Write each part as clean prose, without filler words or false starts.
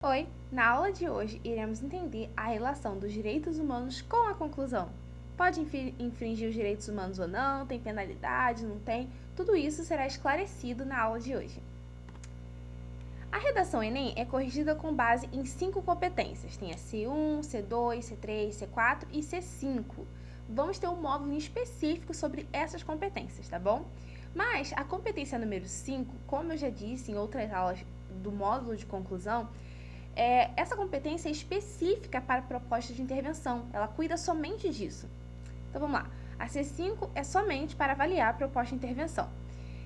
Oi! Na aula de hoje, iremos entender a relação dos direitos humanos com a conclusão. Pode infringir os direitos humanos ou não? Tem penalidade? Não tem? Tudo isso será esclarecido na aula de hoje. A redação Enem é corrigida com base em 5 competências. Tem a C1, C2, C3, C4 e C5. Vamos ter um módulo específico sobre essas competências, tá bom? Mas a competência número 5, como eu já disse em outras aulas do módulo de conclusão, essa competência é específica para proposta de intervenção, ela cuida somente disso. Então vamos lá, a C5 é somente para avaliar a proposta de intervenção.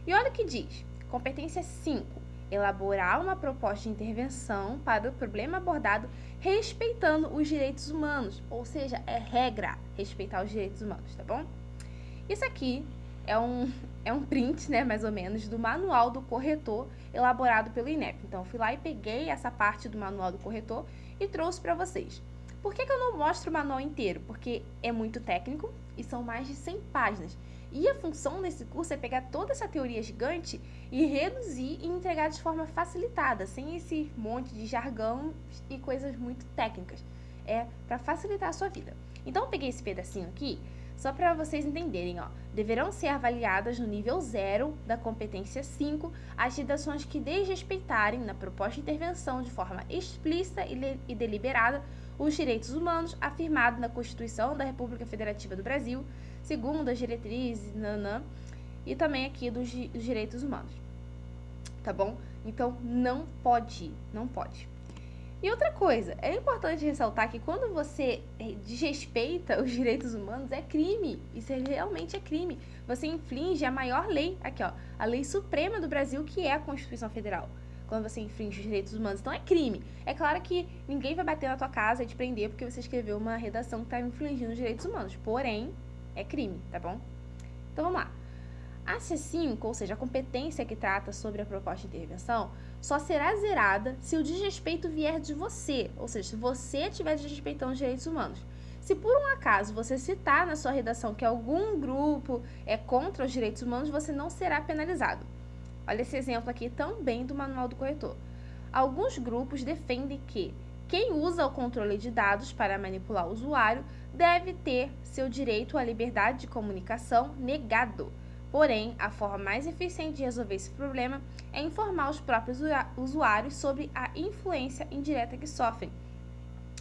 E olha o que diz, competência 5, elaborar uma proposta de intervenção para o problema abordado respeitando os direitos humanos, ou seja, é regra respeitar os direitos humanos, tá bom? Isso aqui é um print, né, mais ou menos, do manual do corretor elaborado pelo INEP. Então, eu fui lá e peguei essa parte do manual do corretor e trouxe para vocês. Por que eu não mostro o manual inteiro? Porque é muito técnico e são mais de 100 páginas. E a função desse curso é pegar toda essa teoria gigante e reduzir e entregar de forma facilitada, sem esse monte de jargão e coisas muito técnicas. É para facilitar a sua vida. Então, eu peguei esse pedacinho aqui só para vocês entenderem, ó, deverão ser avaliadas no nível 0 da competência 5 as redações que desrespeitarem, na proposta de intervenção de forma explícita e deliberada, os direitos humanos afirmados na Constituição da República Federativa do Brasil, segundo as diretrizes, e também aqui dos direitos humanos, tá bom? Então, não pode. E outra coisa, é importante ressaltar que quando você desrespeita os direitos humanos, é crime. Isso realmente é crime. Você infringe a maior lei, aqui ó, a lei suprema do Brasil, que é a Constituição Federal. Quando você infringe os direitos humanos, então é crime. É claro que ninguém vai bater na tua casa e te prender porque você escreveu uma redação que está infringindo os direitos humanos. Porém, é crime, tá bom? Então vamos lá. A C5, ou seja, a competência que trata sobre a proposta de intervenção, só será zerada se o desrespeito vier de você, ou seja, se você estiver desrespeitando os direitos humanos. Se por um acaso você citar na sua redação que algum grupo é contra os direitos humanos, você não será penalizado. Olha esse exemplo aqui também do manual do corretor. Alguns grupos defendem que quem usa o controle de dados para manipular o usuário deve ter seu direito à liberdade de comunicação negado. Porém, a forma mais eficiente de resolver esse problema é informar os próprios usuários sobre a influência indireta que sofrem.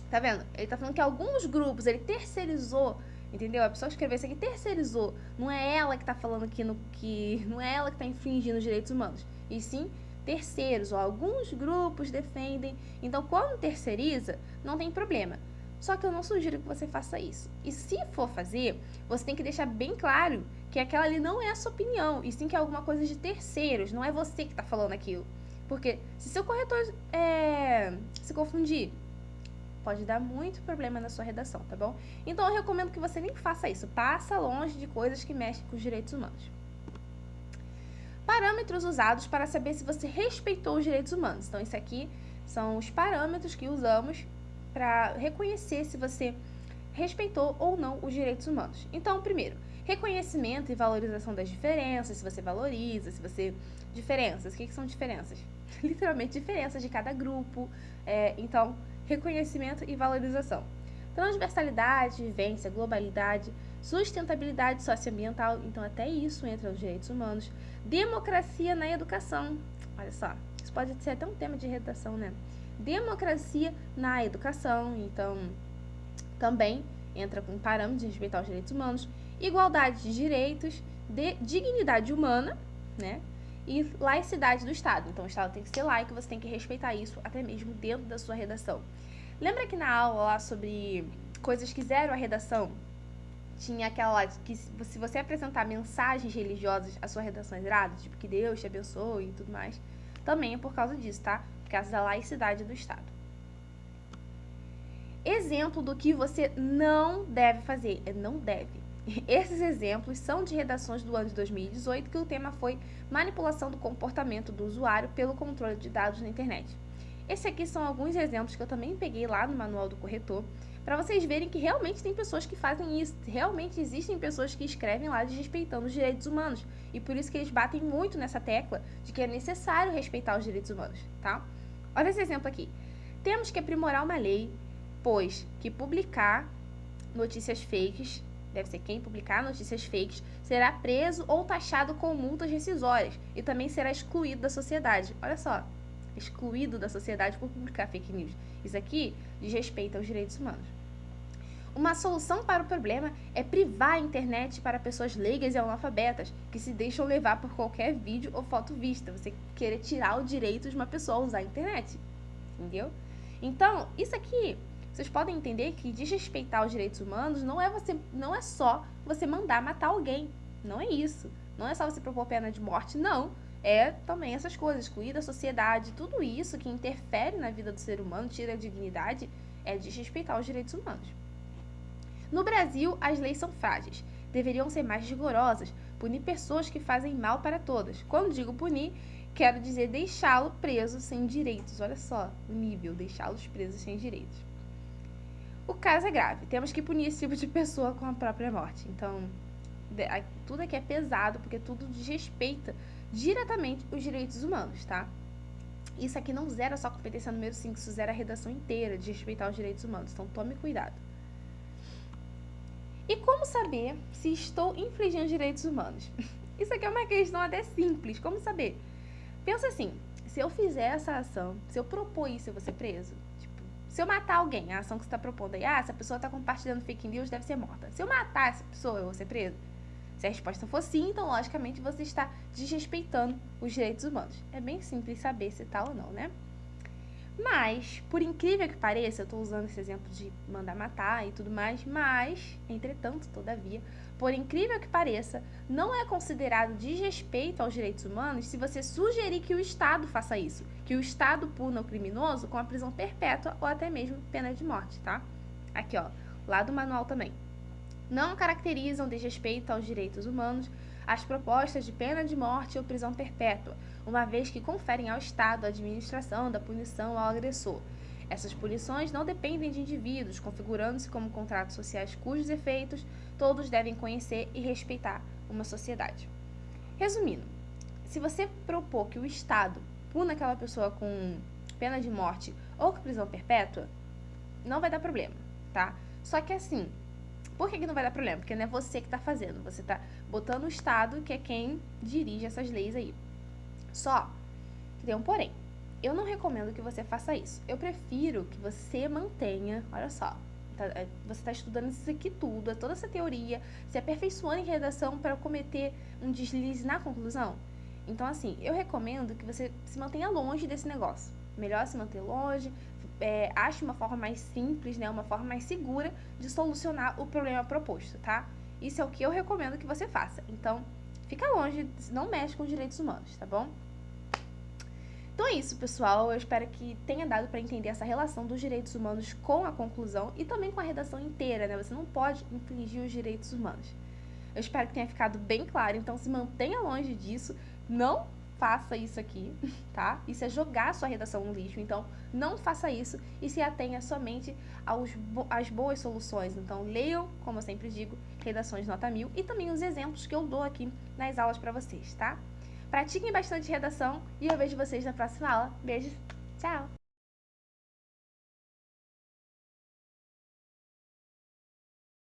Tá vendo? Ele tá falando que alguns grupos, ele terceirizou, entendeu? A pessoa que escreveu isso aqui terceirizou. Não é ela que tá falando aqui não é ela que tá infringindo os direitos humanos. E sim, terceiros, ou alguns grupos defendem. Então, quando terceiriza, não tem problema. Só que eu não sugiro que você faça isso. E se for fazer, você tem que deixar bem claro que aquela ali não é a sua opinião, e sim que é alguma coisa de terceiros, não é você que está falando aquilo. Porque se seu corretor se confundir, pode dar muito problema na sua redação, tá bom? Então eu recomendo que você nem faça isso. Passa longe de coisas que mexem com os direitos humanos. Parâmetros usados para saber se você respeitou os direitos humanos. Então, isso aqui são os parâmetros que usamos para reconhecer se você respeitou ou não os direitos humanos. Então, primeiro, reconhecimento e valorização das diferenças, se você valoriza, se você... Diferenças, o que são diferenças? Literalmente, diferenças de cada grupo. Então, reconhecimento e valorização. Transversalidade, vivência, globalidade, sustentabilidade socioambiental, então até isso entra nos direitos humanos. Democracia na educação, olha só, isso pode ser até um tema de redação, né? Democracia na educação, então também entra com parâmetros de respeitar os direitos humanos. Igualdade de direitos, dignidade humana, né? E laicidade do Estado. Então, o Estado tem que ser laico, você tem que respeitar isso até mesmo dentro da sua redação. Lembra que na aula lá sobre coisas que zeram a redação, tinha aquela lá que se você apresentar mensagens religiosas, a sua redação é zerada, tipo que Deus te abençoe e tudo mais, também é por causa disso, tá? Por causa da laicidade do Estado. Exemplo do que você não deve fazer, não deve. Esses exemplos são de redações do ano de 2018, que o tema foi manipulação do comportamento do usuário pelo controle de dados na internet. Esses aqui são alguns exemplos que eu também peguei lá no manual do corretor, para vocês verem que realmente tem pessoas que fazem isso, realmente existem pessoas que escrevem lá desrespeitando os direitos humanos, e por isso que eles batem muito nessa tecla de que é necessário respeitar os direitos humanos, tá? Olha esse exemplo aqui. Temos que aprimorar uma lei, pois que publicar notícias fakes, deve ser quem publicar notícias fakes, será preso ou taxado com multas rescisórias e também será excluído da sociedade. Olha só, excluído da sociedade por publicar fake news. Isso aqui diz respeito aos direitos humanos. Uma solução para o problema é privar a internet para pessoas leigas e analfabetas que se deixam levar por qualquer vídeo ou foto vista. Você querer tirar o direito de uma pessoa a usar a internet. Entendeu? Então, isso aqui, vocês podem entender que desrespeitar os direitos humanos não é só você mandar matar alguém. Não é isso. Não é só você propor pena de morte, não. É também essas coisas, excluir da sociedade, tudo isso que interfere na vida do ser humano, tira a dignidade, é desrespeitar os direitos humanos. No Brasil, as leis são frágeis. Deveriam ser mais rigorosas, punir pessoas que fazem mal para todas. Quando digo punir, quero dizer deixá-lo preso sem direitos. Olha só o nível, deixá-los presos sem direitos. O caso é grave. Temos que punir esse tipo de pessoa com a própria morte. Então, tudo aqui é pesado, porque tudo desrespeita diretamente os direitos humanos, tá? Isso aqui não zera só a competência número 5, isso zera a redação inteira de respeitar os direitos humanos. Então, tome cuidado. E como saber se estou infringindo direitos humanos? Isso aqui é uma questão até simples. Como saber? Pensa assim, se eu fizer essa ação, se eu propor isso, eu vou ser preso? Tipo, se eu matar alguém, a ação que você está propondo aí, se a pessoa está compartilhando fake news, deve ser morta. Se eu matar essa pessoa, eu vou ser preso? Se a resposta for sim, então logicamente você está desrespeitando os direitos humanos. É bem simples saber se tá ou não, né? Mas, por incrível que pareça, eu estou usando esse exemplo de mandar matar e tudo mais, mas, entretanto, todavia, por incrível que pareça, não é considerado desrespeito aos direitos humanos se você sugerir que o Estado faça isso, que o Estado puna o criminoso com a prisão perpétua ou até mesmo pena de morte, tá? Aqui, ó, lá do manual também. Não caracterizam desrespeito aos direitos humanos as propostas de pena de morte ou prisão perpétua, uma vez que conferem ao Estado a administração da punição ao agressor. Essas punições não dependem de indivíduos, configurando-se como contratos sociais cujos efeitos todos devem conhecer e respeitar uma sociedade. Resumindo, se você propor que o Estado puna aquela pessoa com pena de morte ou com prisão perpétua, não vai dar problema, tá? Só que assim, por que não vai dar problema? Porque não é você que está fazendo, você está botando o Estado, que é quem dirige essas leis aí. Só que tem um porém. Eu não recomendo que você faça isso. Eu prefiro que você mantenha, olha só, você está estudando isso aqui tudo, toda essa teoria, se aperfeiçoando em redação para cometer um deslize na conclusão. Então, assim, eu recomendo que você se mantenha longe desse negócio. Melhor se manter longe, ache uma forma mais simples, né, uma forma mais segura de solucionar o problema proposto, tá? Isso é o que eu recomendo que você faça. Então, fica longe, não mexe com direitos humanos, tá bom? Então é isso, pessoal. Eu espero que tenha dado para entender essa relação dos direitos humanos com a conclusão e também com a redação inteira, né? Você não pode infringir os direitos humanos. Eu espero que tenha ficado bem claro, então se mantenha longe disso, não faça isso aqui, tá? Isso é jogar a sua redação no lixo, então não faça isso e se atenha somente às boas soluções. Então leiam, como eu sempre digo, redações nota 1000 e também os exemplos que eu dou aqui nas aulas para vocês, tá? Pratiquem bastante redação e eu vejo vocês na próxima aula. Beijos, tchau!